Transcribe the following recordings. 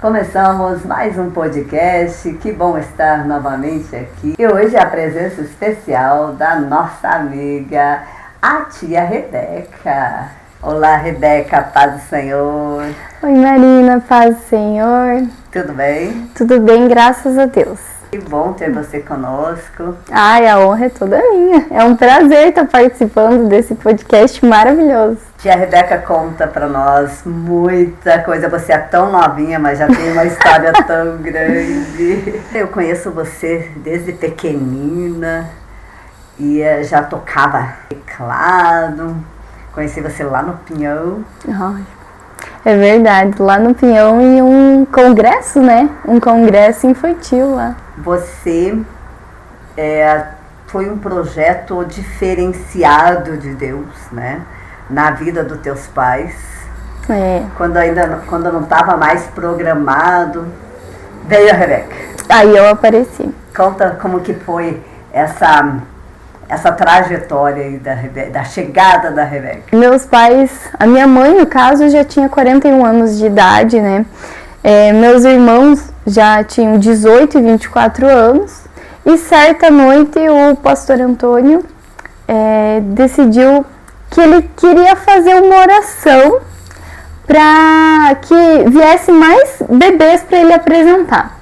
Começamos mais um podcast, que bom estar novamente aqui. E hoje a presença especial da nossa amiga, a tia Rebeca. Olá, Rebeca, paz do Senhor. Oi, Marina, paz do Senhor. Tudo bem? Tudo bem, graças a Deus. Que bom ter você conosco. Ai, a honra é toda minha. É um prazer estar participando desse podcast maravilhoso. Tia Rebeca conta pra nós muita coisa. Você é tão novinha, mas já tem uma história tão grande. Eu conheço você desde pequenina e já tocava teclado. Conheci você lá no Pinhão. Ai, é verdade, lá no Pinhão em um congresso, né? Um congresso infantil lá. Você foi um projeto diferenciado de Deus, né? Na vida dos teus pais. Quando não estava mais programado, veio a Rebeca. Aí eu apareci. Conta como que foi essa trajetória aí da chegada da Rebeca. Meus pais, a minha mãe, no caso, já tinha 41 anos de idade, né? Meus irmãos já tinham 18 e 24 anos. E certa noite o pastor Antônio decidiu que ele queria fazer uma oração para que viesse mais bebês para ele apresentar.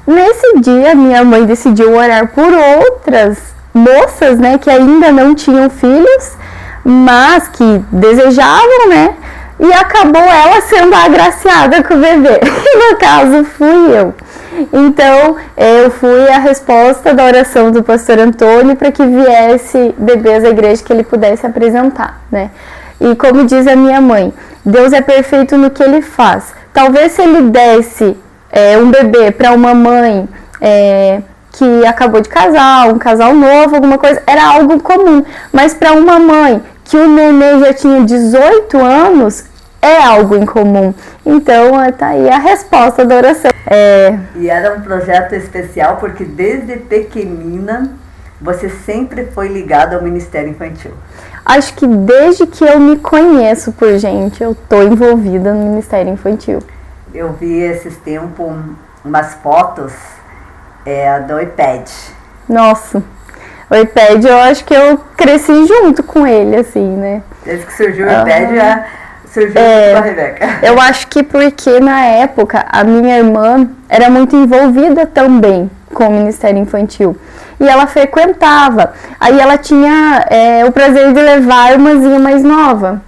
Nesse dia, minha mãe decidiu orar por outras moças, né, que ainda não tinham filhos, mas que desejavam, né, e acabou ela sendo agraciada com o bebê. No caso, fui eu. Então, eu fui a resposta da oração do pastor Antônio para que viesse bebês à igreja que ele pudesse apresentar, né? E como diz a minha mãe, Deus é perfeito no que ele faz. Talvez se ele desse um bebê para uma mãe que acabou de casar, um casal novo, alguma coisa, era algo comum. Mas para uma mãe que o neném já tinha 18 anos, é algo incomum. Então, tá aí a resposta da oração. E era um projeto especial porque desde pequenina você sempre foi ligada ao Ministério Infantil. Acho que desde que eu me conheço por gente, eu tô envolvida no Ministério Infantil. Eu vi esses tempos umas fotos do iPad. Nossa, o iPad eu acho que eu cresci junto com ele, assim, né? Desde que surgiu o iPad já surgiu com a Rebeca. Eu acho que porque na época a minha irmã era muito envolvida também com o Ministério Infantil. E ela frequentava. Aí ela tinha o prazer de levar a irmãzinha mais nova.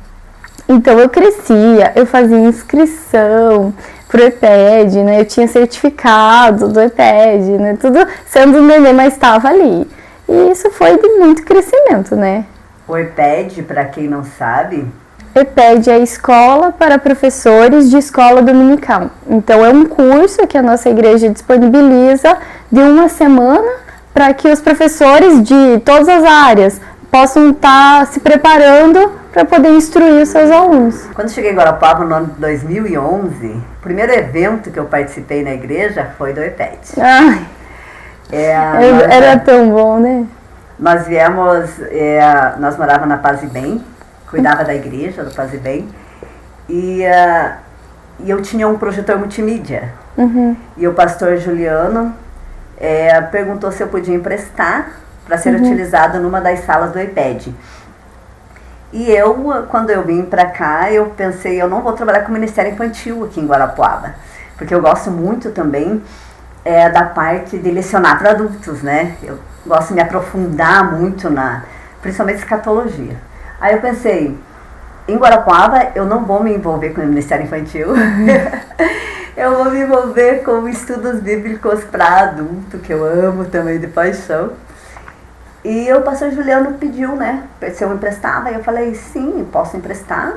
Então eu crescia, eu fazia inscrição pro iPad, né? Eu tinha certificado do iPad, né? Tudo sendo um neném, mas estava ali. E isso foi de muito crescimento, né? O iPad, para quem não sabe, EPED é a Escola para Professores de Escola Dominical. Então, é um curso que a nossa igreja disponibiliza de uma semana para que os professores de todas as áreas possam estar se preparando para poder instruir os seus alunos. Quando cheguei em Guarapuava no ano de 2011, o primeiro evento que eu participei na igreja foi do EPED. Ai, era tão bom, né? Nós viemos, nós morávamos na Paz e Bem, cuidava da igreja, do Paz e Bem, e eu tinha um projetor multimídia. Uhum. E o pastor Juliano perguntou se eu podia emprestar para ser utilizado numa das salas do iPad. E quando eu vim para cá, eu pensei, eu não vou trabalhar com o Ministério Infantil aqui em Guarapuava, porque eu gosto muito também da parte de lecionar para adultos, né? Eu gosto de me aprofundar muito principalmente escatologia. Aí eu pensei, em Guarapuava eu não vou me envolver com o Ministério Infantil, eu vou me envolver com estudos bíblicos para adulto, que eu amo também de paixão. E o pastor Juliano pediu, né, se eu emprestava, e eu falei, sim, posso emprestar.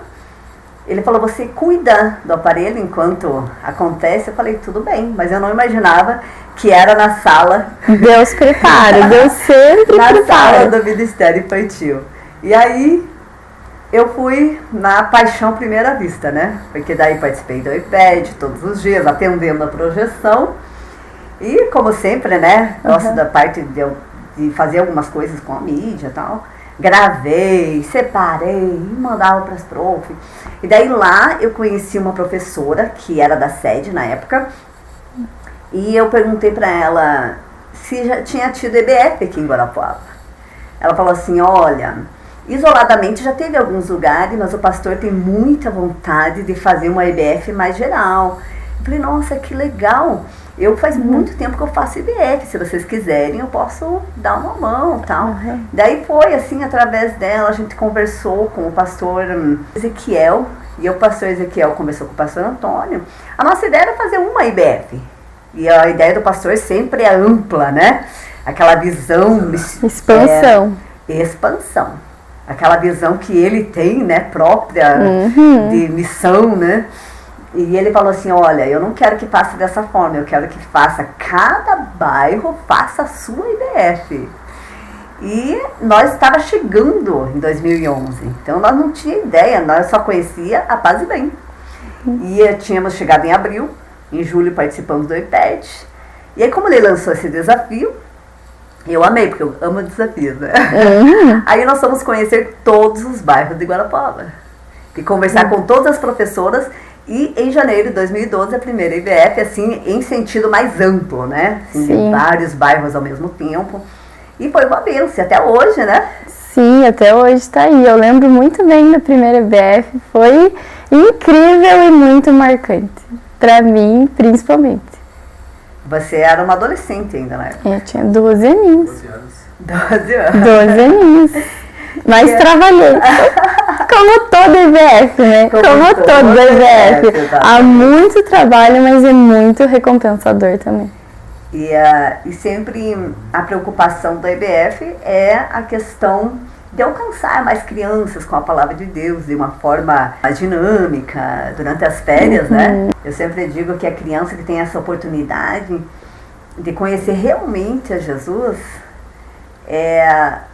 Ele falou, você cuida do aparelho enquanto acontece? Eu falei, tudo bem, mas eu não imaginava que era na sala. Deus prepara, Deus sempre na prepara. sala do Ministério Infantil. E aí eu fui na paixão à primeira vista, né? Porque daí participei do iPad todos os dias, atendendo a projeção. E como sempre, né? Gosto da parte de fazer algumas coisas com a mídia e tal. gravei, separei, mandava para as profs. E daí lá eu conheci uma professora que era da sede na época, e eu perguntei para ela se já tinha tido EBF aqui em Guarapuava. Ela falou assim, olha, isoladamente já teve alguns lugares, mas o pastor tem muita vontade de fazer uma EBF mais geral. Eu falei, nossa, que legal. Eu faz muito tempo que eu faço IBF, se vocês quiserem eu posso dar uma mão e tal. Daí foi assim, através dela, a gente conversou com o pastor Ezequiel, e o pastor Ezequiel conversou com o pastor Antônio. A nossa ideia era fazer uma IBF, e a ideia do pastor sempre é ampla, né? Aquela visão... Expansão. Expansão. Aquela visão que ele tem, né, própria, de missão, né? E ele falou assim, olha, eu não quero que faça dessa forma, eu quero que faça, cada bairro faça a sua IBF. E nós estávamos chegando em 2011, então nós não tínhamos ideia, nós só conhecia a Paz e Bem. E tínhamos chegado em abril, em julho participamos do IPED. E aí como ele lançou esse desafio, eu amei, porque eu amo desafios, né? Aí nós fomos conhecer todos os bairros de Guarapuava. E conversar com todas as professoras. E em janeiro de 2012, a primeira IBF, assim, em sentido mais amplo, né? Assim, de vários bairros ao mesmo tempo. E foi uma bênção, até hoje, né? Sim, até hoje está aí. Eu lembro muito bem da primeira IBF. Foi incrível e muito marcante. Pra mim, principalmente. Você era uma adolescente ainda, né? Eu tinha 12 aninhos. 12 anos. 12 aninhos. Mas trabalhei. Como toda IBF, né? Como toda IBF. Há muito trabalho, mas é muito recompensador também. E sempre a preocupação da IBF é a questão de alcançar mais crianças com a palavra de Deus de uma forma mais dinâmica, durante as férias, né? Eu sempre digo que a criança que tem essa oportunidade de conhecer realmente a Jesus,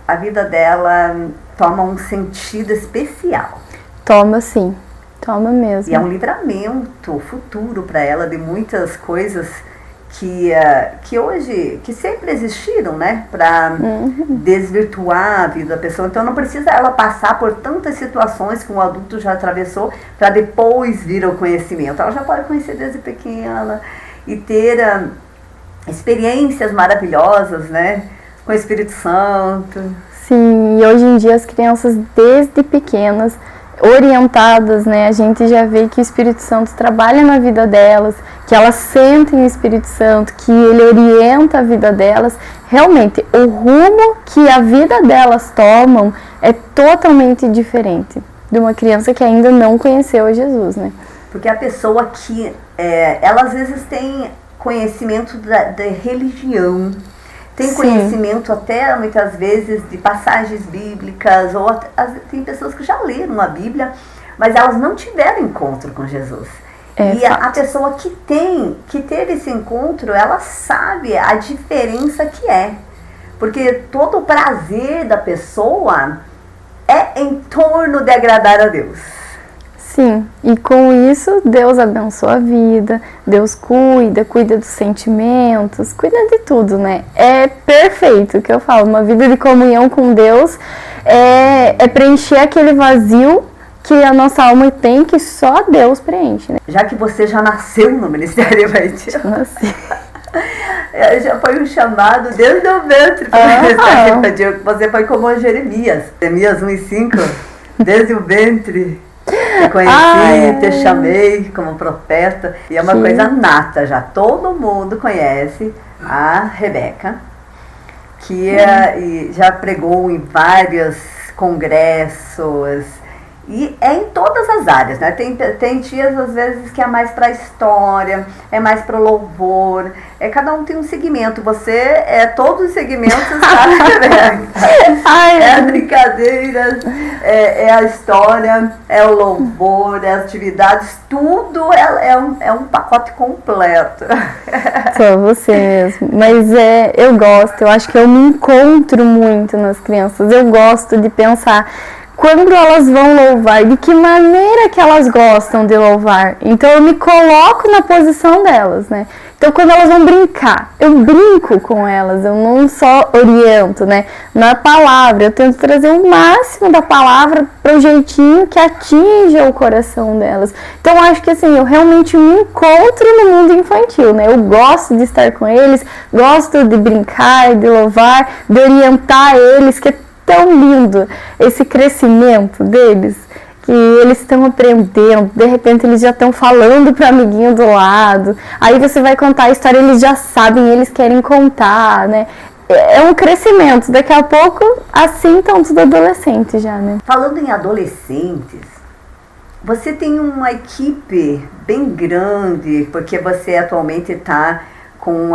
a vida dela toma um sentido especial. Toma sim, toma mesmo. E é um livramento futuro para ela de muitas coisas que hoje, que sempre existiram, né? Para desvirtuar a vida da pessoa. Então não precisa ela passar por tantas situações que um adulto já atravessou para depois vir ao conhecimento. Ela já pode conhecer desde pequena e ter experiências maravilhosas, né? Com o Espírito Santo. Sim, e hoje em dia as crianças desde pequenas, orientadas, né? A gente já vê que o Espírito Santo trabalha na vida delas, que elas sentem o Espírito Santo, que ele orienta a vida delas. Realmente, o rumo que a vida delas tomam é totalmente diferente de uma criança que ainda não conheceu a Jesus, né? Porque a pessoa que, ela às vezes tem conhecimento da religião, tem conhecimento até muitas vezes de passagens bíblicas, ou tem pessoas que já leram a Bíblia, mas elas não tiveram encontro com Jesus. E a pessoa que teve esse encontro, ela sabe a diferença que é. Porque todo o prazer da pessoa é em torno de agradar a Deus. Sim, e com isso Deus abençoa a vida, Deus cuida dos sentimentos, cuida de tudo, né? É perfeito o que eu falo, uma vida de comunhão com Deus é preencher aquele vazio que a nossa alma tem, que só Deus preenche, né? Já que você já nasceu no Ministério Infantil. Já foi um chamado desde o ventre para o Ministério Infantil. Você foi como Jeremias 1:5, desde o ventre. Te conheci, te chamei como profeta. E é uma coisa nata já. Todo mundo conhece a Rebeca, que já pregou em vários congressos. E é em todas as áreas, né? Tem dias, às vezes, que é mais para a história, é mais para o louvor. Cada um tem um segmento. Você todos os segmentos, sabe? É brincadeiras, é a história, é o louvor, é as atividades. Tudo é um pacote completo. Só você mesmo. Mas eu acho que eu me encontro muito nas crianças. Eu gosto de pensar quando elas vão louvar, de que maneira que elas gostam de louvar. Então eu me coloco na posição delas, né? Então quando elas vão brincar, eu brinco com elas, eu não só oriento, né? Na palavra, eu tento trazer o máximo da palavra para o jeitinho que atinja o coração delas. Então eu acho que assim, eu realmente me encontro no mundo infantil, né? Eu gosto de estar com eles, gosto de brincar, de louvar, de orientar eles, que é tão lindo esse crescimento deles, que eles estão aprendendo, de repente eles já estão falando para o amiguinho do lado, aí você vai contar a história, eles já sabem, eles querem contar, né? É um crescimento, daqui a pouco assim estão tudo adolescentes já, né? Falando em adolescentes, você tem uma equipe bem grande, porque você atualmente está com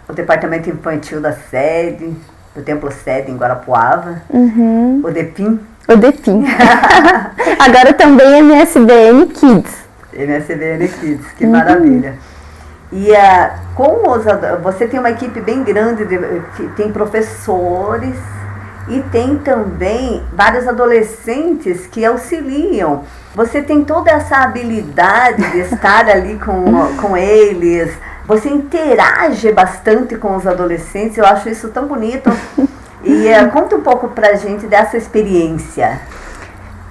o departamento infantil da sede, do Templo Sede em Guarapuava, o DEPIM. O DEPIM. Agora também MSBN Kids. MSBN Kids, que maravilha. E você tem uma equipe bem grande, tem professores e tem também vários adolescentes que auxiliam. Você tem toda essa habilidade de estar ali com eles. Você interage bastante com os adolescentes, eu acho isso tão bonito. E conta um pouco pra gente dessa experiência.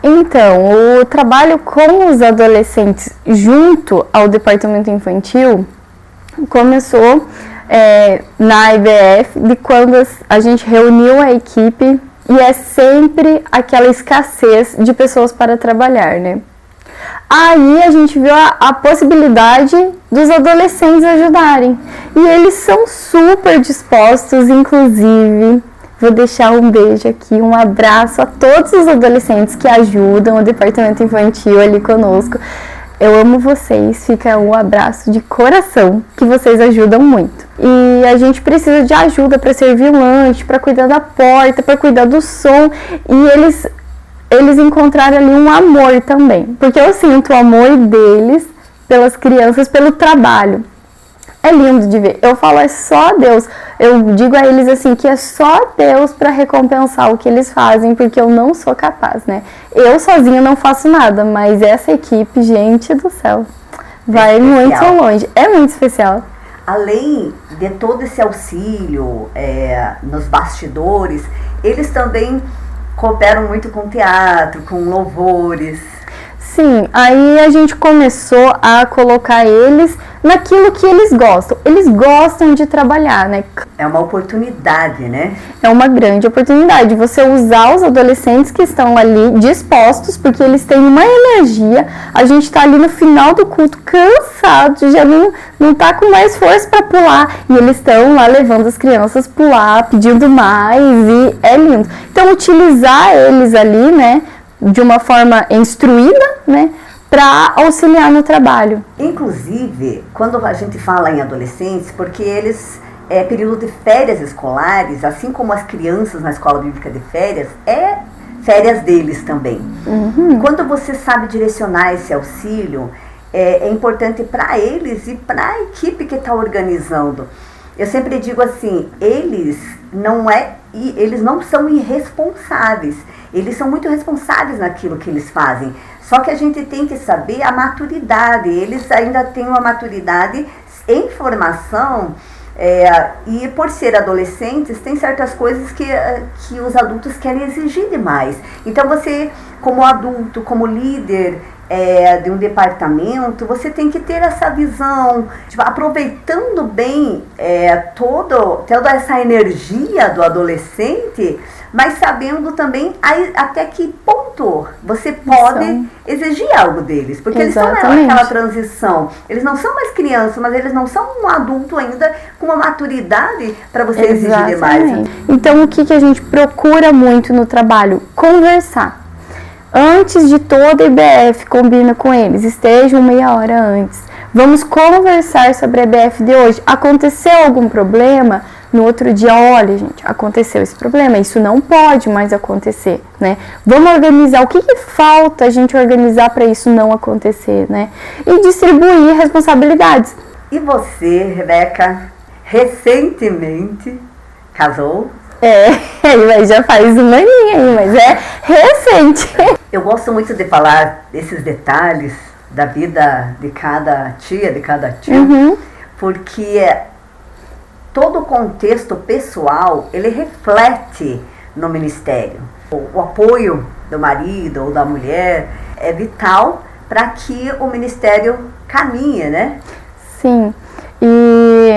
Então, o trabalho com os adolescentes junto ao departamento infantil começou na IBF, de quando a gente reuniu a equipe, e é sempre aquela escassez de pessoas para trabalhar, né? Aí a gente viu a possibilidade dos adolescentes ajudarem. E eles são super dispostos, inclusive. Vou deixar um beijo aqui, um abraço a todos os adolescentes que ajudam o departamento infantil ali conosco. Eu amo vocês, fica um abraço de coração, que vocês ajudam muito. E a gente precisa de ajuda para servir o lanche, para cuidar da porta, para cuidar do som. E eles encontraram ali um amor também, porque eu sinto o amor deles pelas crianças, pelo trabalho. É lindo de ver. Eu falo, é só Deus. Eu digo a eles assim, que é só Deus para recompensar o que eles fazem, porque eu não sou capaz, né? Eu sozinha não faço nada, mas essa equipe, gente do céu, vai muito longe. É muito especial. Além de todo esse auxílio nos bastidores, eles também cooperam muito com teatro, com louvores. Sim, aí a gente começou a colocar eles naquilo que eles gostam. Eles gostam de trabalhar, né? É uma oportunidade, né? É uma grande oportunidade você usar os adolescentes que estão ali dispostos, porque eles têm uma energia. A gente tá ali no final do culto cansado, já não tá com mais força para pular. E eles estão lá levando as crianças pular, pedindo mais, e é lindo. Então, utilizar eles ali, né, de uma forma instruída, né, para auxiliar no trabalho. Inclusive, quando a gente fala em adolescentes, porque eles período de férias escolares, assim como as crianças na escola bíblica de férias, é férias deles também. Quando você sabe direcionar esse auxílio, é importante para eles e para a equipe que está organizando. Eu sempre digo assim, eles não são irresponsáveis, eles são muito responsáveis naquilo que eles fazem. Só que a gente tem que saber a maturidade, eles ainda têm uma maturidade em formação, e por ser adolescentes, tem certas coisas que os adultos querem exigir demais. Então você, como adulto, como líder de um departamento, você tem que ter essa visão, tipo, aproveitando bem toda essa energia do adolescente, mas sabendo também até que ponto você pode exigir algo deles. Porque Exatamente. Eles estão naquela transição. Eles não são mais crianças, mas eles não são um adulto ainda com uma maturidade para você exigir demais. Então, o que a gente procura muito no trabalho? Conversar. Antes de toda a IBF, combina com eles, estejam meia hora antes. Vamos conversar sobre a IBF de hoje. Aconteceu algum problema? No outro dia, olha, gente, aconteceu esse problema, isso não pode mais acontecer, né? Vamos organizar, o que falta a gente organizar para isso não acontecer, né? E distribuir responsabilidades. E você, Rebeca, recentemente casou? Mas já faz um aninho aí, mas é recente. Eu gosto muito de falar desses detalhes da vida de cada tia, de cada tio, porque todo o contexto pessoal, ele reflete no ministério. O apoio do marido ou da mulher é vital para que o ministério caminhe, né? Sim, e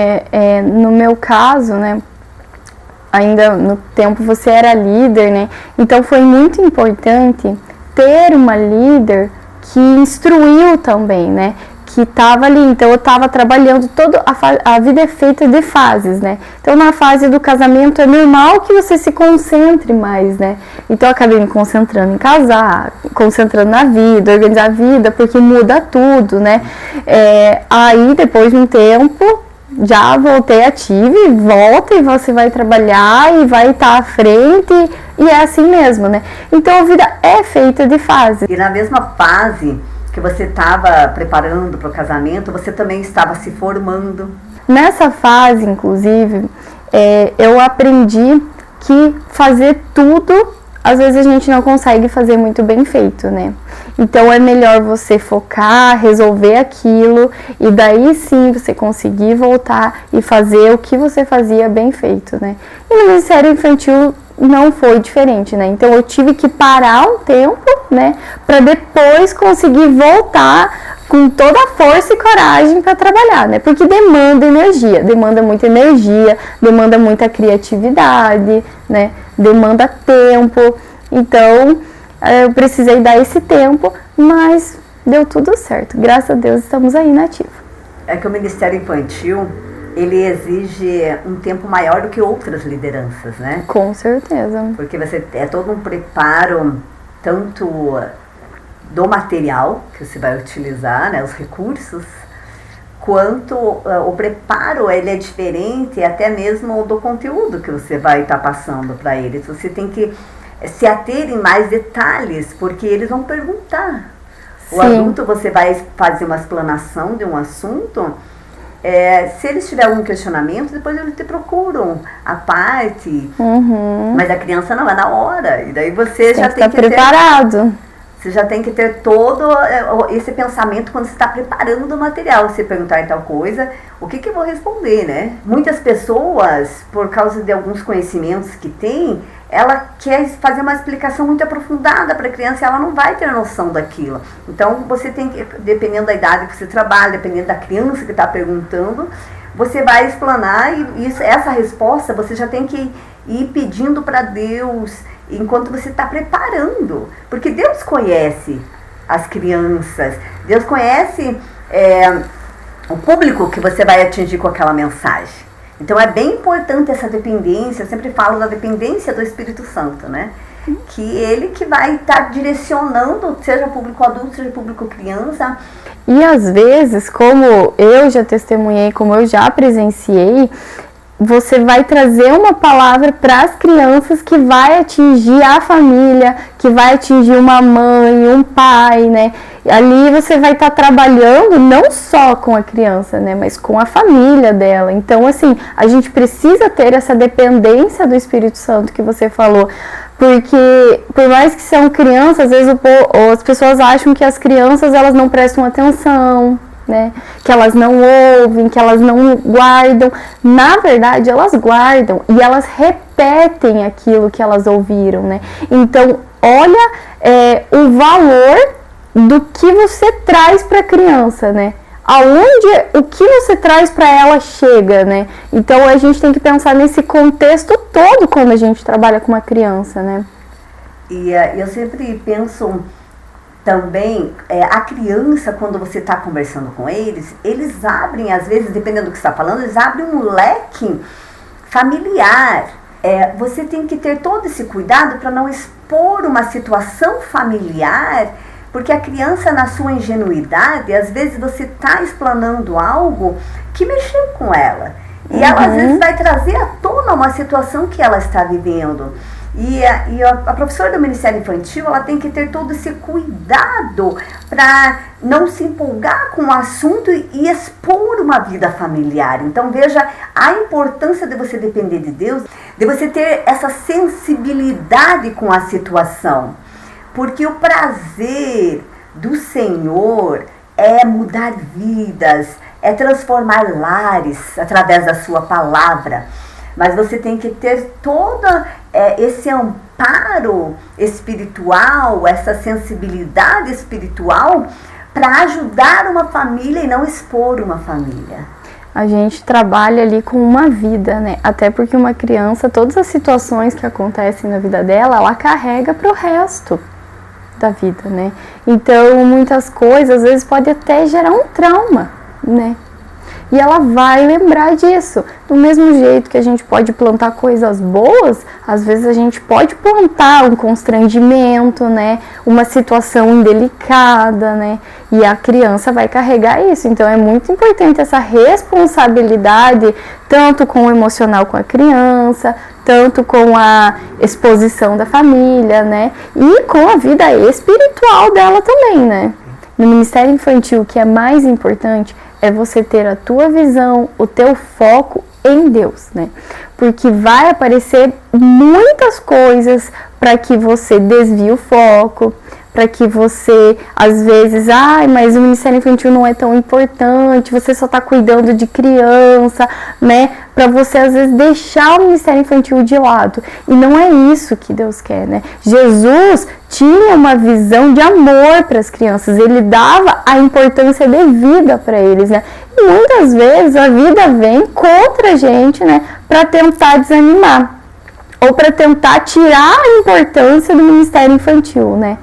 no meu caso, né, ainda no tempo você era líder, né, então foi muito importante ter uma líder que instruiu também, né, que estava ali. Então eu estava trabalhando, a vida é feita de fases, né, então na fase do casamento é normal que você se concentre mais, né, então eu acabei me concentrando em casar, concentrando na vida, organizar a vida, porque muda tudo, né, aí depois de um tempo já voltei ativa e volta, e você vai trabalhar e vai estar à frente, e é assim mesmo, né, então a vida é feita de fases. E na mesma fase que você estava preparando para o casamento, você também estava se formando. Nessa fase, inclusive, eu aprendi que fazer tudo, às vezes a gente não consegue fazer muito bem feito, né? Então é melhor você focar, resolver aquilo, e daí sim você conseguir voltar e fazer o que você fazia bem feito, né? E no Ministério Infantil não foi diferente, né? Então eu tive que parar um tempo, né, para depois conseguir voltar com toda a força e coragem para trabalhar, né? Porque demanda energia, demanda muita criatividade, né? Demanda tempo. Então eu precisei dar esse tempo, mas deu tudo certo. Graças a Deus estamos aí na ativa. É que o Ministério Infantil, ele exige um tempo maior do que outras lideranças, né? Com certeza. Porque é todo um preparo, tanto do material que você vai utilizar, né, os recursos, quanto o preparo, ele é diferente até mesmo do conteúdo que você vai estar passando para eles. Você tem que se ater em mais detalhes, porque eles vão perguntar. O adulto, você vai fazer uma explanação de um assunto. Se eles tiverem algum questionamento, depois eles te procuram a parte, mas a criança não é na hora, e daí você já tem que estar preparado. Você já tem que ter todo esse pensamento quando você está preparando o material. Se perguntar tal coisa, o que eu vou responder, né? Muitas pessoas, por causa de alguns conhecimentos que tem, ela quer fazer uma explicação muito aprofundada para a criança, e ela não vai ter noção daquilo. Então, você tem que, dependendo da idade que você trabalha, dependendo da criança que está perguntando, você vai explanar, e essa resposta você já tem que ir pedindo para Deus enquanto você está preparando. Porque Deus conhece as crianças, Deus conhece o público que você vai atingir com aquela mensagem. Então é bem importante essa dependência. Eu sempre falo da dependência do Espírito Santo, né? Que ele que vai estar direcionando, seja público adulto, seja público criança. E às vezes, como eu já testemunhei, como eu já presenciei, você vai trazer uma palavra para as crianças que vai atingir a família, que vai atingir uma mãe, um pai, né? Ali você vai estar trabalhando não só com a criança, né, mas com a família dela. Então, assim, a gente precisa ter essa dependência do Espírito Santo que você falou, porque por mais que são crianças, às vezes as pessoas acham que as crianças, elas não prestam atenção, né, que elas não ouvem, que elas não guardam. Na verdade, elas guardam e elas repetem aquilo que elas ouviram, né? Então, olha o valor do que você traz para a criança, né? O que você traz para ela chega, né? Então a gente tem que pensar nesse contexto todo quando a gente trabalha com uma criança, né? E eu sempre penso também, a criança, quando você está conversando com eles abrem, às vezes, dependendo do que você está falando, eles abrem um leque familiar. Você tem que ter todo esse cuidado para não expor uma situação familiar, porque a criança, na sua ingenuidade, às vezes você está explanando algo que mexeu com ela. E ela, às vezes, vai trazer à tona uma situação que ela está vivendo. A professora do Ministério Infantil, ela tem que ter todo esse cuidado para não se empolgar com o assunto e expor uma vida familiar. Então veja a importância de você depender de Deus, de você ter essa sensibilidade com a situação. Porque o prazer do Senhor é mudar vidas, é transformar lares através da sua palavra. Mas você tem que ter todo esse amparo espiritual, essa sensibilidade espiritual para ajudar uma família e não expor uma família. A gente trabalha ali com uma vida, né? Até porque uma criança, todas as situações que acontecem na vida dela, ela carrega para o resto da vida, né? Então, muitas coisas, às vezes, pode até gerar um trauma, né? E ela vai lembrar disso. Do mesmo jeito que a gente pode plantar coisas boas, às vezes a gente pode plantar um constrangimento, né? Uma situação indelicada, né? E a criança vai carregar isso. Então é muito importante essa responsabilidade, tanto com o emocional com a criança, tanto com a exposição da família, né? E com a vida espiritual dela também, né? No Ministério Infantil, o que é mais importante é você ter a tua visão, o teu foco em Deus, né? Porque vai aparecer muitas coisas para que você desvie o foco, para que você, às vezes, mas o Ministério Infantil não é tão importante, você só está cuidando de criança, né? Para você, às vezes, deixar o Ministério Infantil de lado. E não é isso que Deus quer, né? Jesus tinha uma visão de amor para as crianças, ele dava a importância devida para eles, né? E muitas vezes a vida vem contra a gente, né? Para tentar desanimar, ou para tentar tirar a importância do Ministério Infantil, né?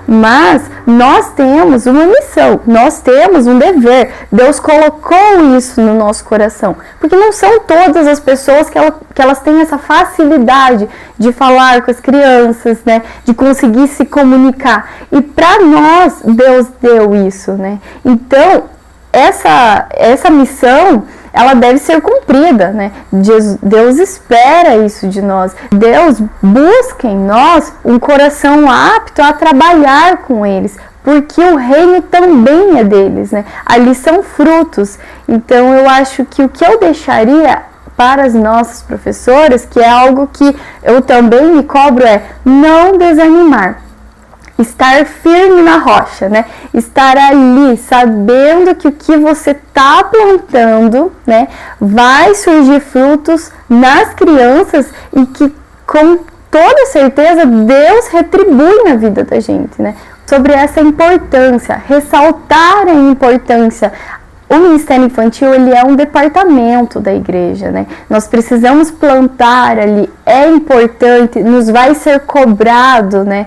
Mas nós temos uma missão, nós temos um dever. Deus colocou isso no nosso coração, porque não são todas as pessoas que elas têm essa facilidade de falar com as crianças, né, de conseguir se comunicar. E para nós Deus deu isso, né? Então essa missão, ela deve ser cumprida, né? Deus espera isso de nós. Deus busca em nós um coração apto a trabalhar com eles, porque o reino também é deles, né? Ali são frutos. Então eu acho que o que eu deixaria para as nossas professoras, que é algo que eu também me cobro, é não desanimar. Estar firme na rocha, né? Estar ali, sabendo que o que você está plantando, né, vai surgir frutos nas crianças e que com toda certeza Deus retribui na vida da gente, né? Sobre essa importância, ressaltar a importância. O Ministério Infantil, ele é um departamento da igreja, né? Nós precisamos plantar ali, é importante, nos vai ser cobrado, né?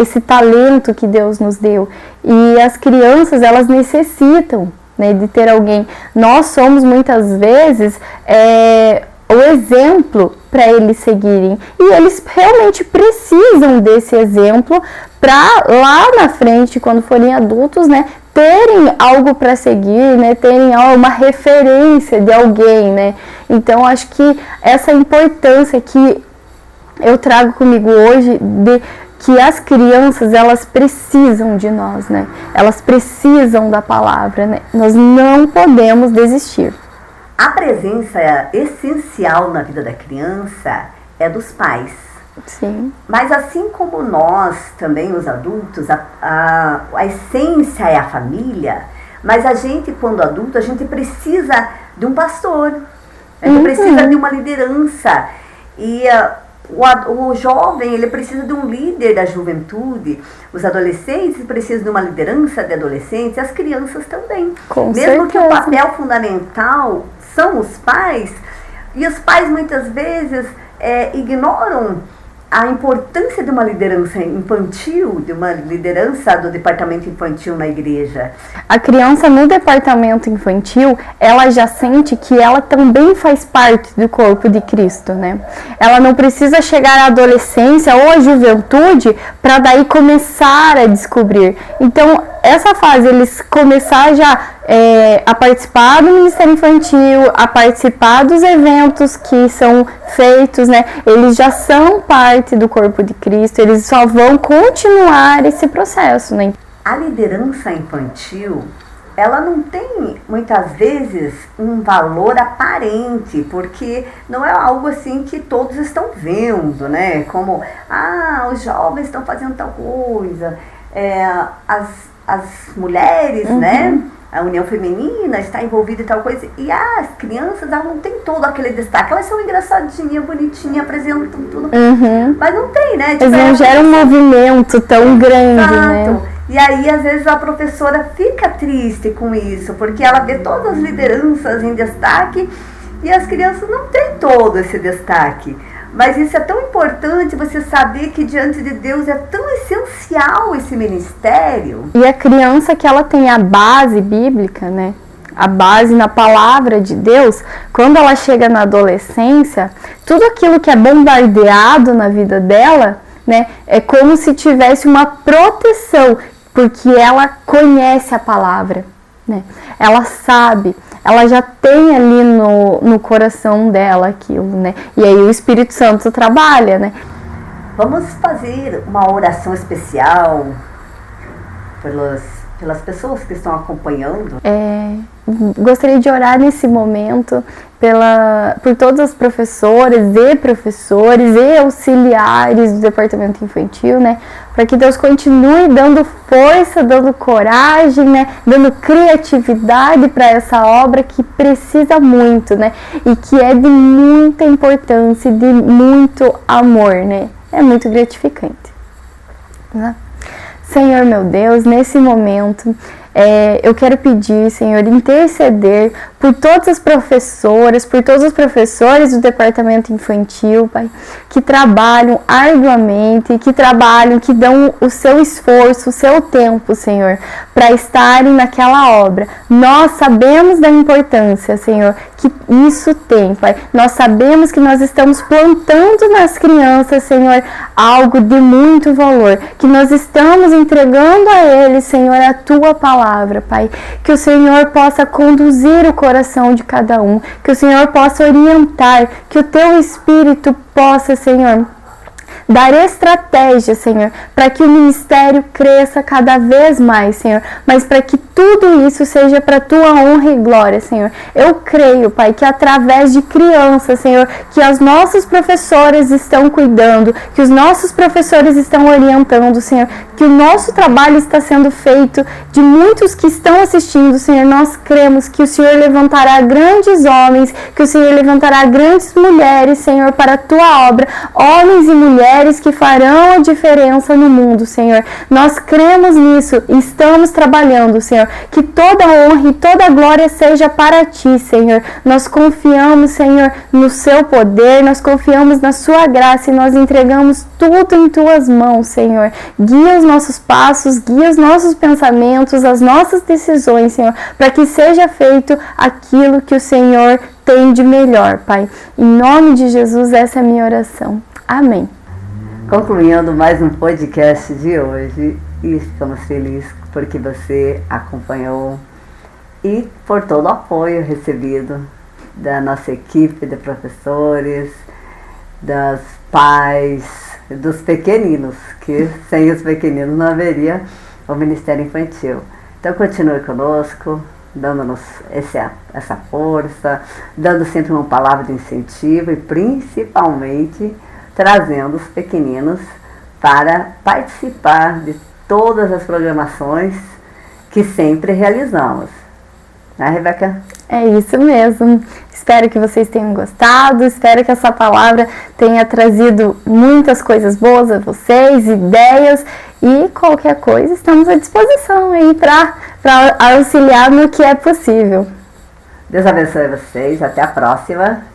Esse talento que Deus nos deu. E as crianças, elas necessitam, né, de ter alguém. Nós somos muitas vezes o exemplo para eles seguirem. E eles realmente precisam desse exemplo para lá na frente, quando forem adultos, né, terem algo para seguir, né, terem uma referência de alguém, né. Então acho que essa importância que eu trago comigo hoje de que as crianças, elas precisam de nós, né? Elas precisam da palavra, né? Nós não podemos desistir. A presença essencial na vida da criança é dos pais. Sim. Mas assim como nós, também os adultos, a essência é a família, mas a gente, quando adulto, a gente precisa de um pastor. A gente precisa de uma liderança. E o jovem, ele precisa de um líder da juventude, os adolescentes precisam de uma liderança de adolescentes, as crianças também. Com Mesmo certeza. que o papel fundamental são os pais, e os pais muitas vezes ignoram a importância de uma liderança infantil, de uma liderança do departamento infantil na igreja. A criança no departamento infantil, ela já sente que ela também faz parte do corpo de Cristo, né? Ela não precisa chegar à adolescência ou à juventude para daí começar a descobrir. Então, essa fase, eles começar já a participar do Ministério Infantil, a participar dos eventos que são feitos, né? Eles já são parte do corpo de Cristo, eles só vão continuar esse processo, né? A liderança infantil, ela não tem, muitas vezes, um valor aparente, porque não é algo assim que todos estão vendo, né? Como, os jovens estão fazendo tal coisa, as mulheres, né? A União Feminina está envolvida em tal coisa, e as crianças, elas não tem todo aquele destaque, elas são engraçadinhas, bonitinhas, apresentam tudo, mas não tem, né? Tipo, eles não geram um movimento tão grande, né? E aí, às vezes, a professora fica triste com isso, porque ela vê todas as lideranças em destaque e as crianças não têm todo esse destaque. Mas isso é tão importante, você saber que diante de Deus é tão essencial esse ministério. E a criança que ela tem a base bíblica, né? A base na palavra de Deus, quando ela chega na adolescência, tudo aquilo que é bombardeado na vida dela, né, é como se tivesse uma proteção, porque ela conhece a palavra, né? Ela sabe, ela já tem ali no coração dela aquilo, né? E aí o Espírito Santo trabalha, né? Vamos fazer uma oração especial pelas pessoas que estão acompanhando. Gostaria de orar nesse momento por todas as professoras e professores e auxiliares do departamento infantil, né? Para que Deus continue dando força, dando coragem, né? Dando criatividade para essa obra que precisa muito, né? E que é de muita importância e de muito amor, né? É muito gratificante, né? Senhor meu Deus, nesse momento, eu quero pedir, Senhor, interceder por todas as professoras, por todos os professores do departamento infantil, Pai, que trabalham arduamente, que dão o seu esforço, o seu tempo, Senhor, para estarem naquela obra. Nós sabemos da importância, Senhor, que isso tem, Pai. Nós sabemos que nós estamos plantando nas crianças, Senhor, algo de muito valor, que nós estamos entregando a eles, Senhor, a Tua palavra, Pai. Que o Senhor possa conduzir o coração de cada um, que o Senhor possa orientar, que o Teu Espírito possa, Senhor, dar estratégia, Senhor, para que o ministério cresça cada vez mais, Senhor, mas para que tudo isso seja para Tua honra e glória, Senhor. Eu creio, Pai, que através de crianças, Senhor, que as nossas professoras estão cuidando, que os nossos professores estão orientando, Senhor, que o nosso trabalho está sendo feito de muitos que estão assistindo, Senhor. Nós cremos que o Senhor levantará grandes homens, que o Senhor levantará grandes mulheres, Senhor, para a Tua obra, homens e mulheres que farão a diferença no mundo, Senhor. Nós cremos nisso e estamos trabalhando, Senhor. Que toda honra e toda glória seja para Ti, Senhor. Nós confiamos, Senhor, no Seu poder, nós confiamos na Sua graça e nós entregamos tudo em Tuas mãos, Senhor. Guia os nossos passos, guia os nossos pensamentos, as nossas decisões, Senhor, para que seja feito aquilo que o Senhor tem de melhor, Pai. Em nome de Jesus, essa é a minha oração. Amém. Concluindo mais um podcast de hoje, e ficamos felizes porque você acompanhou e por todo o apoio recebido da nossa equipe de professores, dos pais, dos pequeninos, que sem os pequeninos não haveria o Ministério Infantil. Então continue conosco, dando-nos essa força, dando sempre uma palavra de incentivo e principalmente trazendo os pequeninos para participar de todas as programações que sempre realizamos. Né, Rebeca? É isso mesmo. Espero que vocês tenham gostado, espero que essa palavra tenha trazido muitas coisas boas a vocês, ideias, e qualquer coisa estamos à disposição aí para auxiliar no que é possível. Deus abençoe vocês, até a próxima.